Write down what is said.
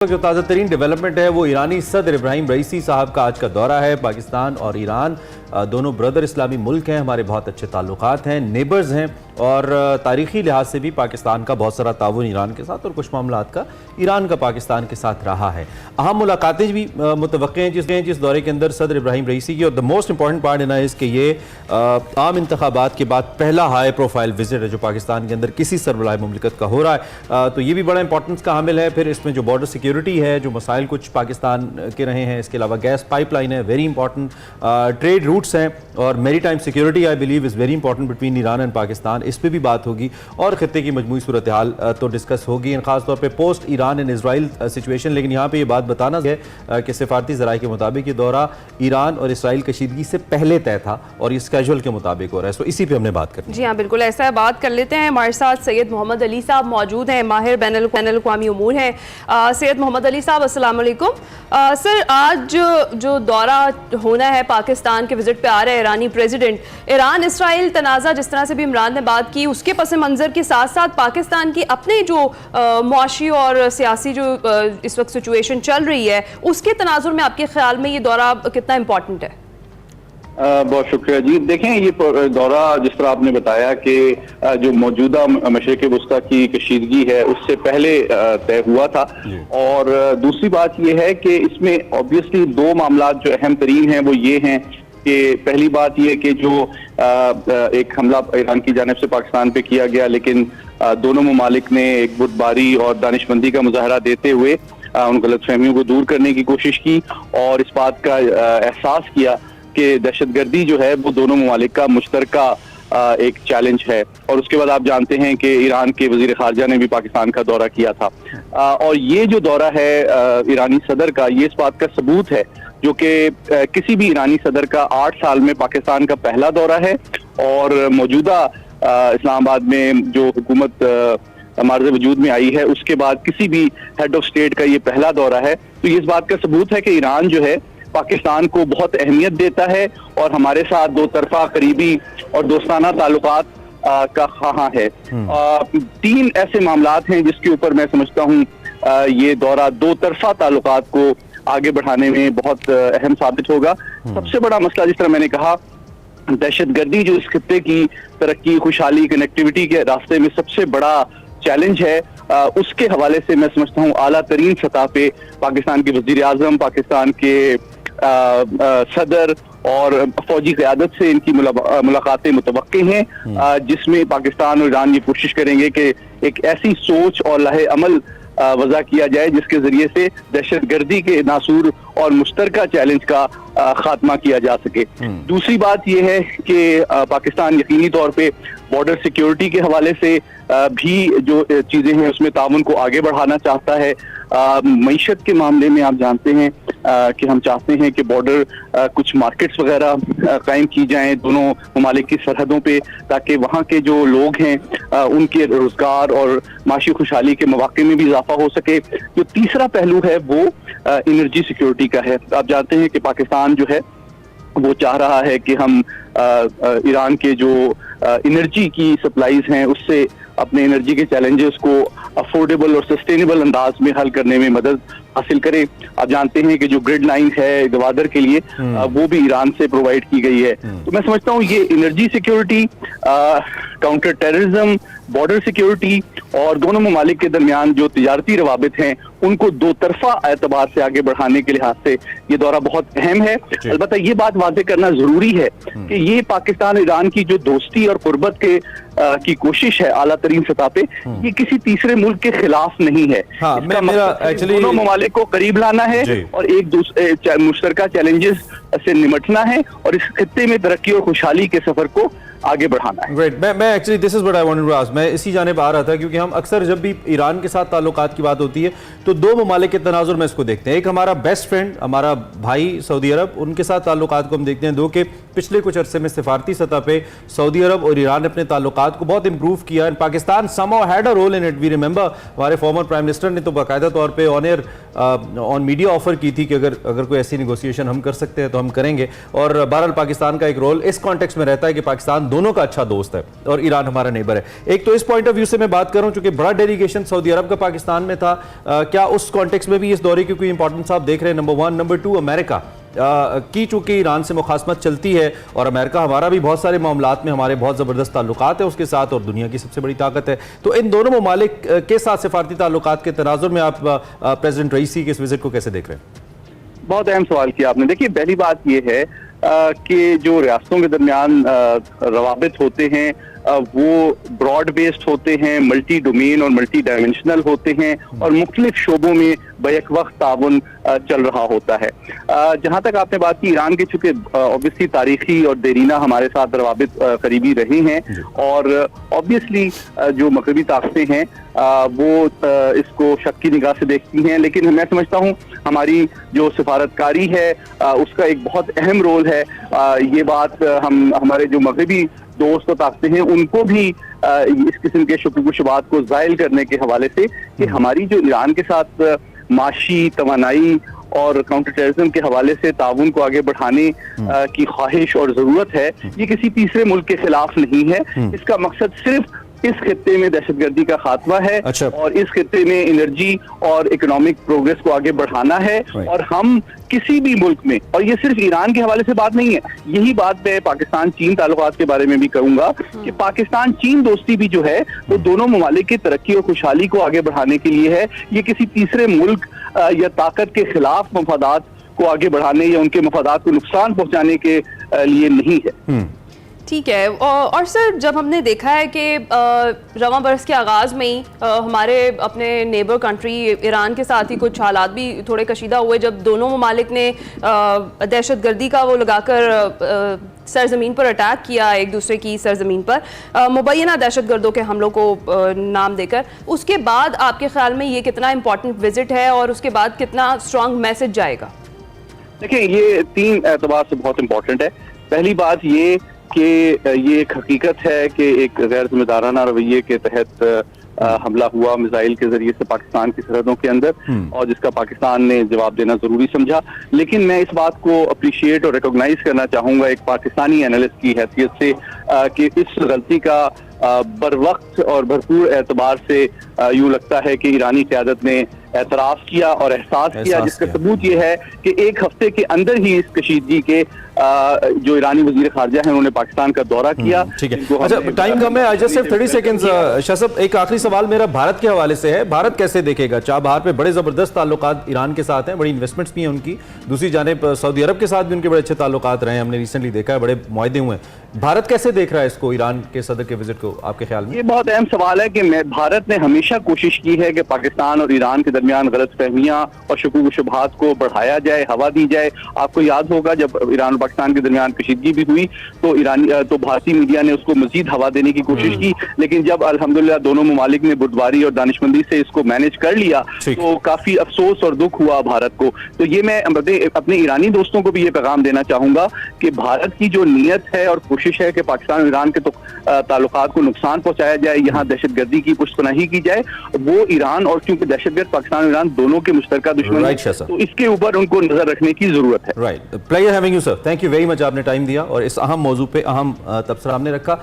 जो ताज़ा तरीन डेवलपमेंट है वो ईरानी सदर इब्राहिम रईसी साहब का आज का दौरा है। पाकिस्तान और ईरान दोनों ब्रदर इस्लामी मुल्क हैं, हमारे बहुत अच्छे ताल्लुकात हैं, नेबर्स हैं और तारीख़ी लिहाज से भी पाकिस्तान का बहुत सारा ताउन ईरान के साथ और कुछ मामलात का ईरान का पाकिस्तान के साथ रहा है। अहम मुलाकातें भी मुतवक्के हैं जिस दौरे के अंदर सदर इब्राहिम रईसी की। और the most important part in is कि ये आम इंतखाबात के बाद पहला हाई प्रोफाइल विजिट है जो पाकिस्तान के अंदर किसी सरबराह मुमलिकत का हो रहा है, तो ये भी बड़ा इंपॉर्टेंस का हामिल है। फिर इसमें जो बॉर्डर सिक्योरिटी है, जो मसाइल कुछ पाकिस्तान के रहे हैं, इसके अलावा गैस पाइपलाइन है, वेरी इंपॉर्टेंट, ट्रेड रूट्स हैं और मेरी time security I believe is very important between Iran and Pakistan, इस पर भी बात होगी और खत्ते की मजमूई सूरत हाल तो डिस्कस होगी, खासतौर पर post Iran and Israel situation. लेकिन यहाँ पर यह बात बताना है कि सिफारती ज़राए के मुताबिक ये दौरा ईरान और इसराइल कशीदगी से पहले तय था और ये स्केजुअल के मुताबिक हो रहा है, तो इसी पर हमने बात करनी है। जी हाँ, बिल्कुल ऐसा है। बात कर लेते हैं, हमारे साथ सैयद मोहम्मद अली साहब मौजूद हैं, माहिर बैनुल-अक़वामी उमूर हैं। सैयद मोहम्मद अली साहब, अस्सलाम वालेकुम। सर, आज जो दौरा होना है, पाकिस्तान के विजिट पे आ रहे हैं ईरानी प्रेसिडेंट, ईरान इसराइल तनाज़ा जिस तरह से भी इमरान ने बात की, उसके पस मंज़र के साथ साथ पाकिस्तान की अपनी जो मुआशी और सियासी जो इस वक्त सिचुएशन चल रही है, उसके तनाजुर में आपके ख्याल में ये दौरा कितना इम्पोर्टेंट है? बहुत शुक्रिया जी। देखें, ये दौरा जिस तरह आपने बताया कि जो मौजूदा मशरिक़ वस्ता की कशीदगी है उससे पहले तय हुआ था। और दूसरी बात यह है कि इसमें ऑब्वियसली दो मामला जो अहम तरीन हैं वो ये हैं कि पहली बात यह कि जो एक हमला ईरान की जानिब से पाकिस्तान पे किया गया, लेकिन दोनों ममालिक ने एक बुर्दबारी और दानिशमंदी का मुजाहरा देते हुए उन गलतफहमियों को दूर करने की कोशिश की और इस बात का एहसास किया कि दहशतगर्दी जो है वो दोनों ममालिक का मुश्तरका एक चैलेंज है। और उसके बाद आप जानते हैं कि ईरान के वजीर खारजा ने भी पाकिस्तान का दौरा किया था और ये जो दौरा है ईरानी सदर का, ये इस बात का सबूत है जो कि किसी भी ईरानी सदर का 8 साल में पाकिस्तान का पहला दौरा है और मौजूदा इस्लामाबाद में जो हुकूमत हमारे वजूद में आई है उसके बाद किसी भी हेड ऑफ स्टेट का ये पहला दौरा है। तो ये इस बात का सबूत है कि ईरान जो है पाकिस्तान को बहुत अहमियत देता है और हमारे साथ दो तरफा करीबी और दोस्ताना ताल्लुकात का ख़्वाह है। 3 ऐसे मामलात हैं जिसके ऊपर मैं समझता हूँ ये दौरा दो तरफा ताल्लुकात को आगे बढ़ाने में बहुत अहम साबित होगा। सबसे बड़ा मसला, जिस तरह मैंने कहा, दहशतगर्दी जो इस खित्ते की तरक्की, खुशहाली, कनेक्टिविटी के रास्ते में सबसे बड़ा चैलेंज है, उसके हवाले से मैं समझता हूँ आला तरीन सतह पे पाकिस्तान के वजीर आजम, पाकिस्तान के सदर और फौजी क़यादत से इनकी मुलाकातें मुतवक्के हैं, जिसमें पाकिस्तान और ईरान ये कोशिश करेंगे कि एक ऐसी सोच और लाहे अमल वज़ा किया जाए जिसके जरिए से दहशतगर्दी के नासूर और मुश्तरका चैलेंज का खात्मा किया जा सके। दूसरी बात यह है कि पाकिस्तान यकीनी तौर पे बॉर्डर सिक्योरिटी के हवाले से भी जो चीज़ें हैं उसमें ताउन को आगे बढ़ाना चाहता है। मईशत के मामले में आप जानते हैं कि हम चाहते हैं कि बॉर्डर कुछ मार्केट्स वगैरह कायम की जाएं दोनों ममालिक की सरहदों पे, ताकि वहाँ के जो लोग हैं उनके रोजगार और माशी खुशहाली के मौके में भी इजाफा हो सके। जो तीसरा पहलू है वो एनर्जी सिक्योरिटी का है। आप जानते हैं कि पाकिस्तान जो है वो चाह रहा है कि हम ईरान के जो एनर्जी की सप्लाईज हैं उससे अपने एनर्जी के चैलेंजेस को अफोर्डेबल और सस्टेनेबल अंदाज में हल करने में मदद हासिल करें। आप जानते हैं कि जो ग्रिड लाइन है गवादर के लिए वो भी ईरान से प्रोवाइड की गई है। तो मैं समझता हूँ ये energy security, counter terrorism, border security और दोनों ममालिक के दरमियान जो तिजारती रवाबित हैं उनको दो तरफा एतबार से आगे बढ़ाने के लिहाज से ये दौरा बहुत अहम है। अलबत्ता ये बात वाज़ेह करना जरूरी है कि ये पाकिस्तान ईरान की जो दोस्ती और कुर्बत के की कोशिश है आला तरीन सतह पे, ये किसी तीसरे मुल्क के खिलाफ नहीं है। हाँ, दोनों ममालिक को करीब लाना है और एक दूसरे मुश्तरका चैलेंजेस से निमटना है और इस खित्ते में तरक्की और खुशहाली के सफर को आगे बढ़ाना है। Great. मैं actually this is what I wanted to ask, मैं इसी जानिब आ रहा था क्योंकि हम अक्सर जब भी ईरान के साथ ताल्लुकात की बात होती है तो दो ममालिक के तनाजुर में इसको देखते हैं। एक हमारा बेस्ट फ्रेंड, हमारा भाई सऊदी अरब, उनके साथ ताल्लुकात को हम देखते हैं। दो के पिछले कुछ अरसे में सिफारती सतह पे सऊदी अरब और ईरान ने अपने ताल्लुकात को बहुत इंप्रूव किया। Pakistan somehow had a role in it. We remember हमारे फॉर्मर प्राइम मिनिस्टर ने तो बाकायदा तौर पर on air on media offer की थी कि अगर कोई ऐसी नेगोशिएशन हम कर सकते हैं तो हम करेंगे। और बहरहाल पाकिस्तान का एक रोल इस कॉन्टेक्स्ट में रहता है कि पाकिस्तान दोनों का अच्छा दोस्त है और ईरान हमारा नेबर है। एक तो इस पॉइंट ऑफ व्यू से मैं बात करूं, चूंकि बड़ा डेलीगेशन सऊदी अरब का पाकिस्तान में था, क्या उस कॉन्टेक्स्ट में भी इस दौरे की कोई इंपॉर्टेंस आप देख रहे हैं? नंबर 1। नंबर 2, अमेरिका की चूंकि ईरान से मुखासमत चलती है और अमेरिका हमारा भी बहुत सारे मामलात में हमारे बहुत ज़बरदस्त ताल्लुकात है उसके साथ और दुनिया की सबसे बड़ी ताकत है, तो इन दोनों ममालिक के साथ सिफारती ताल्लुकात के तनाजुर में आप प्रेसिडेंट रईसी के इस विजिट को कैसे देख रहे हैं? बहुत अहम सवाल किया आपने। देखिए, पहली बात यह है कि जो रियासतों के दरमियान रवाबित होते हैं वो ब्रॉड बेस्ड होते हैं, मल्टी डोमेन और मल्टी डायमेंशनल होते हैं और मुख्तलिफ शोबों में बैक वक्त ताउन चल रहा होता है। जहां तक आपने बात की ईरान के, चूंकि ऑब्वियसली तारीखी और देरीना हमारे साथ रवाबित करीबी रहे हैं और ऑब्वियसली जो मगरबी ताकतें हैं वो इसको शक की निगाह से देखती हैं, लेकिन मैं समझता हूं हमारी जो सिफारतकारी है उसका एक बहुत अहम रोल है। ये बात हम हमारे जो मगरबी दोस्त और ताकतें हैं उनको भी इस किस्म के शुबहात को ज़ायल करने के हवाले से कि हमारी जो ईरान के साथ माशी, तवानाई और काउंटर टेररिज्म के हवाले से ताउन को आगे बढ़ाने की ख्वाहिश और ज़रूरत है, ये किसी तीसरे मुल्क के खिलाफ नहीं है। इसका मकसद सिर्फ इस खित्ते में दहशतगर्दी का खात्मा है और इस खित्ते में एनर्जी और इकोनॉमिक प्रोग्रेस को आगे बढ़ाना है। और हम किसी भी मुल्क में, और ये सिर्फ ईरान के हवाले से बात नहीं है, यही बात मैं पाकिस्तान चीन ताल्लुकात के बारे में भी कहूंगा कि पाकिस्तान चीन दोस्ती भी जो है वो दोनों ममालिक की तरक्की और खुशहाली को आगे बढ़ाने के लिए है। ये किसी तीसरे मुल्क या ताकत के खिलाफ मफादात को आगे बढ़ाने या उनके मफादात को नुकसान पहुंचाने के लिए नहीं है। ठीक है। और सर, जब हमने देखा है कि रवां बरस के आगाज़ में ही हमारे अपने नेबर कंट्री ईरान के साथ ही कुछ हालात भी थोड़े कशीदा हुए, जब दोनों ममालिक ने दहशतगर्दी का वो लगाकर सरजमीन पर अटैक किया एक दूसरे की सरजमीन पर मुबैना दहशतगर्दों के हमलों को नाम देकर, उसके बाद आपके ख्याल में ये कितना इम्पोर्टेंट विजिट है और उसके बाद कितना स्ट्रॉन्ग मैसेज जाएगा? देखिए, ये 3 एतबार से बहुत इम्पोर्टेंट है। पहली बात ये कि ये एक हकीकत है कि एक गैर जिम्मेदाराना रवैये के तहत हमला हुआ मिसाइल के जरिए से पाकिस्तान की सरहदों के अंदर और जिसका पाकिस्तान ने जवाब देना जरूरी समझा। लेकिन मैं इस बात को अप्रिशिएट और रिकॉग्नाइज करना चाहूंगा एक पाकिस्तानी एनालिस्ट की हैसियत से कि इस गलती का बर वक्त और भरपूर एतबार से यूं लगता है कि ईरानी क़यादत ने एतराफ़ किया और एहसास किया, जिसका सबूत ये है कि एक हफ्ते के अंदर ही इस कशीदगी के जो ईरानी वज़ीर ख़ारिजा हैं उन्होंने पाकिस्तान का दौरा किया। ठीक है, अच्छा टाइम कम है, I just have 30 seconds. Shah साहब, एक आखिरी सवाल मेरा भारत के हवाले से है। भारत कैसे देखेगा? चाबहार पे बड़े ज़बरदस्त ताल्लुकात ईरान के साथ हैं, बड़ी इन्वेस्टमेंट्स भी हैं उनकी, दूसरी जानिब सऊदी अरब के साथ भी उनके बड़े अच्छे ताल्लुकात रहे हैं, हमने रिसेंटली देखा है, बड़े मुआहदे हुए हैं। भारत कैसे देख रहा है इसको, ईरान के सदर के विजिट को, आपके ख्याल में? ये बहुत अहम सवाल है कि भारत ने हमेशा कोशिश की है कि पाकिस्तान और ईरान के दरमियान गलतफहमियां और शुबहात को बढ़ाया जाए, हवा दी जाए। आपको याद होगा जब ईरान और पाकिस्तान के दरमियान कशीदगी भी हुई तो भारतीय मीडिया ने उसको मजीद हवा देने की कोशिश की, लेकिन जब अल्हम्दुलिल्लाह दोनों ममालिक ने बुर्दबारी और दानिशमंदी से इसको मैनेज कर लिया तो काफी अफसोस और दुख हुआ भारत को। तो ये मैं अपने ईरानी दोस्तों को भी ये पैगाम देना चाहूंगा कि भारत की जो नीयत है और कोशिश है कि पाकिस्तान और ईरान के ताल्लुकात को नुकसान पहुंचाया जाए, यहाँ दहशतगर्दी की पुष्तपनाही की जाए, वो ईरान और क्योंकि दहशतगर्द पाकिस्तान और ईरान दोनों के मुश्तरका दुश्मन है, तो इसके ऊपर उनको नजर रखने की जरूरत है। Right, pleasure having you sir, thank you very much, आपने टाइम दिया और इस अहम मौजू पे अहम तबसरा हमने रखा।